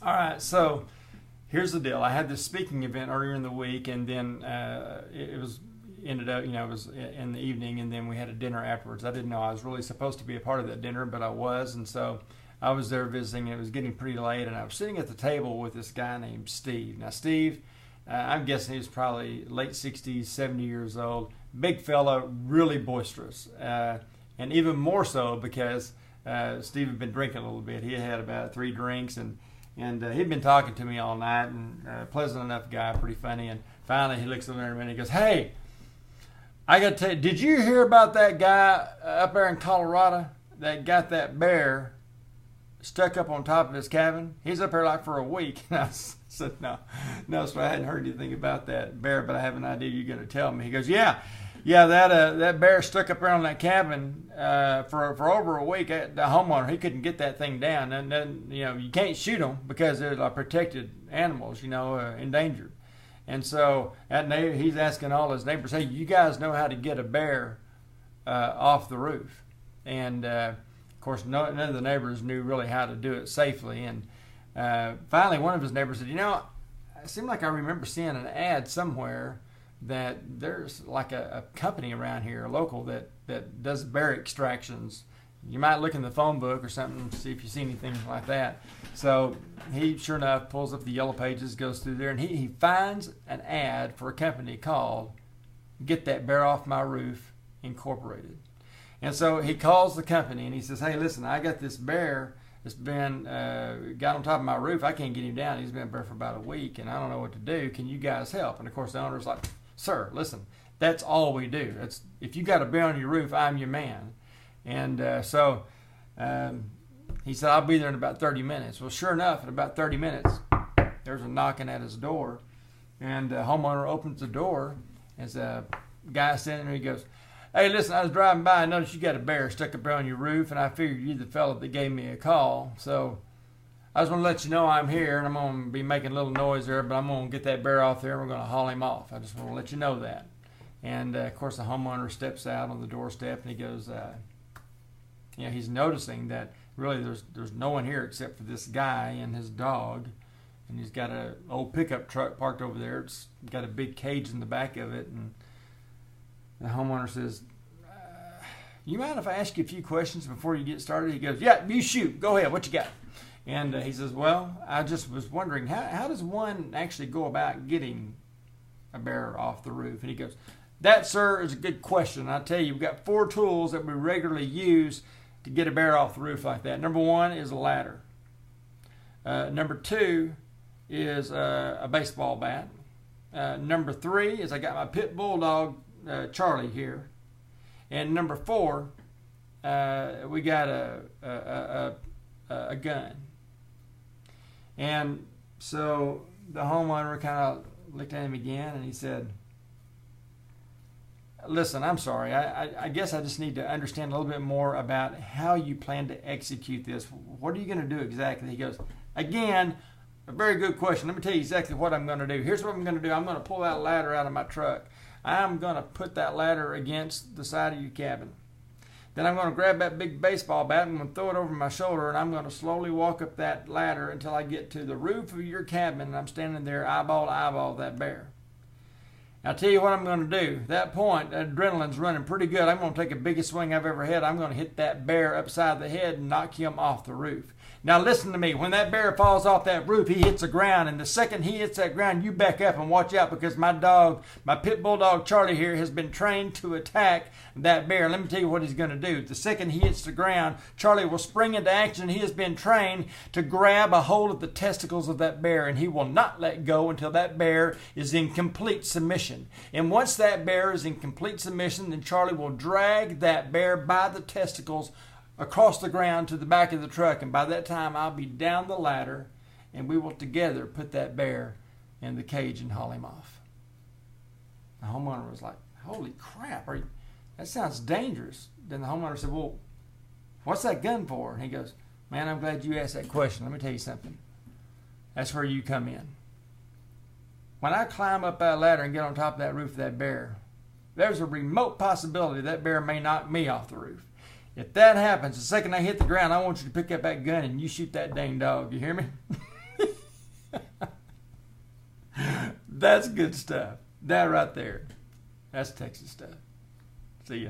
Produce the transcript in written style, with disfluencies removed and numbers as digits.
All right, so here's the deal. I had this speaking event earlier in the week, and then it was ended up, it was in the evening, and then we had a dinner afterwards. I didn't know I was really supposed to be a part of that dinner, but I was, and so I was there visiting. And it was getting pretty late, and I was sitting at the table with this guy named Steve. Now, Steve, I'm guessing he was probably late 60s, 70 years old, big fella, really boisterous, and even more so because Steve had been drinking a little bit. He had about 3 drinks, and he'd been talking to me all night, and pleasant enough guy, pretty funny. And finally he looks over at me and he goes, "Hey, I got to tell you, did you hear about that guy up there in Colorado that got that bear stuck up on top of his cabin? He's up there like for a week." And I said, no, so I hadn't heard anything about that bear, but I have an idea you're going to tell me. He goes, yeah, that bear stuck up there on that cabin for over a week. The homeowner, he couldn't get that thing down, and then you can't shoot them because they're like protected animals, endangered. And so he's asking all his neighbors, "Hey, you guys know how to get a bear off the roof?" And of course, none of the neighbors knew really how to do it safely. And finally, one of his neighbors said, "It seemed like I remember seeing an ad somewhere that there's like a company around here, a local, that does bear extractions. You might look in the phone book or something to see if you see anything like that." So he, sure enough, pulls up the yellow pages, goes through there, and he finds an ad for a company called Get That Bear Off My Roof Incorporated. And so he calls the company and he says, "Hey, listen, I got this bear that's been got on top of my roof. I can't get him down. He's been up there for about a week, and I don't know what to do. Can you guys help?" And of course, the owner's like, "Sir, listen, that's all we do. If you got a bear on your roof, I'm your man." And so he said, "I'll be there in about 30 minutes. Well, sure enough, in about 30 minutes, there's a knocking at his door. And the homeowner opens the door. There's a guy sitting there. He goes, "Hey, listen, I was driving by. I noticed you got a bear stuck up there on your roof, and I figured you're the fella that gave me a call. So I just want to let you know I'm here, and I'm going to be making a little noise there, but I'm going to get that bear off there, and we're going to haul him off. I just want to let you know that." And, of course, the homeowner steps out on the doorstep, and he goes, he's noticing that really there's no one here except for this guy and his dog. And he's got an old pickup truck parked over there. It's got a big cage in the back of it. And the homeowner says, "You mind if I ask you a few questions before you get started?" He goes, "Yeah, you shoot. Go ahead. What you got?" And he says, "Well, I just was wondering, how does one actually go about getting a bear off the roof?" And he goes, "That, sir, is a good question. I tell you, we've got 4 tools that we regularly use to get a bear off the roof like that. Number 1 is a ladder. Number 2 is a baseball bat. Number 3 is I got my pit bulldog, Charlie, here. And number 4, we got a gun." And so the homeowner kind of looked at him again, and he said, "Listen, I'm sorry. I guess I just need to understand a little bit more about how you plan to execute this. What are you going to do exactly?" He goes, "Again, a very good question. Let me tell you exactly what I'm going to do. Here's what I'm going to do. I'm going to pull that ladder out of my truck. I'm going to put that ladder against the side of your cabin. Then I'm going to grab that big baseball bat and I'm going to throw it over my shoulder, and I'm going to slowly walk up that ladder until I get to the roof of your cabin, and I'm standing there eyeball to eyeball with that bear. I'll tell you what I'm going to do. At that point, that adrenaline's running pretty good. I'm going to take the biggest swing I've ever had. I'm going to hit that bear upside the head and knock him off the roof. Now listen to me. When that bear falls off that roof, he hits the ground. And the second he hits that ground, you back up and watch out, because my dog, my pit bulldog Charlie here, has been trained to attack that bear. Let me tell you what he's going to do. The second he hits the ground, Charlie will spring into action. He has been trained to grab a hold of the testicles of that bear, and he will not let go until that bear is in complete submission. And once that bear is in complete submission, then Charlie will drag that bear by the testicles across the ground to the back of the truck, and by that time I'll be down the ladder, and we will together put that bear in the cage and haul him off." The homeowner was like, "Holy crap, that sounds dangerous." Then the homeowner said, "Well, what's that gun for?" And he goes, "Man, I'm glad you asked that question. Let me tell you something. That's where you come in. When I climb up that ladder and get on top of that roof of that bear, there's a remote possibility that bear may knock me off the roof. If that happens, the second I hit the ground, I want you to pick up that gun and you shoot that dang dog. You hear me?" That's good stuff. That right there. That's Texas stuff. See ya.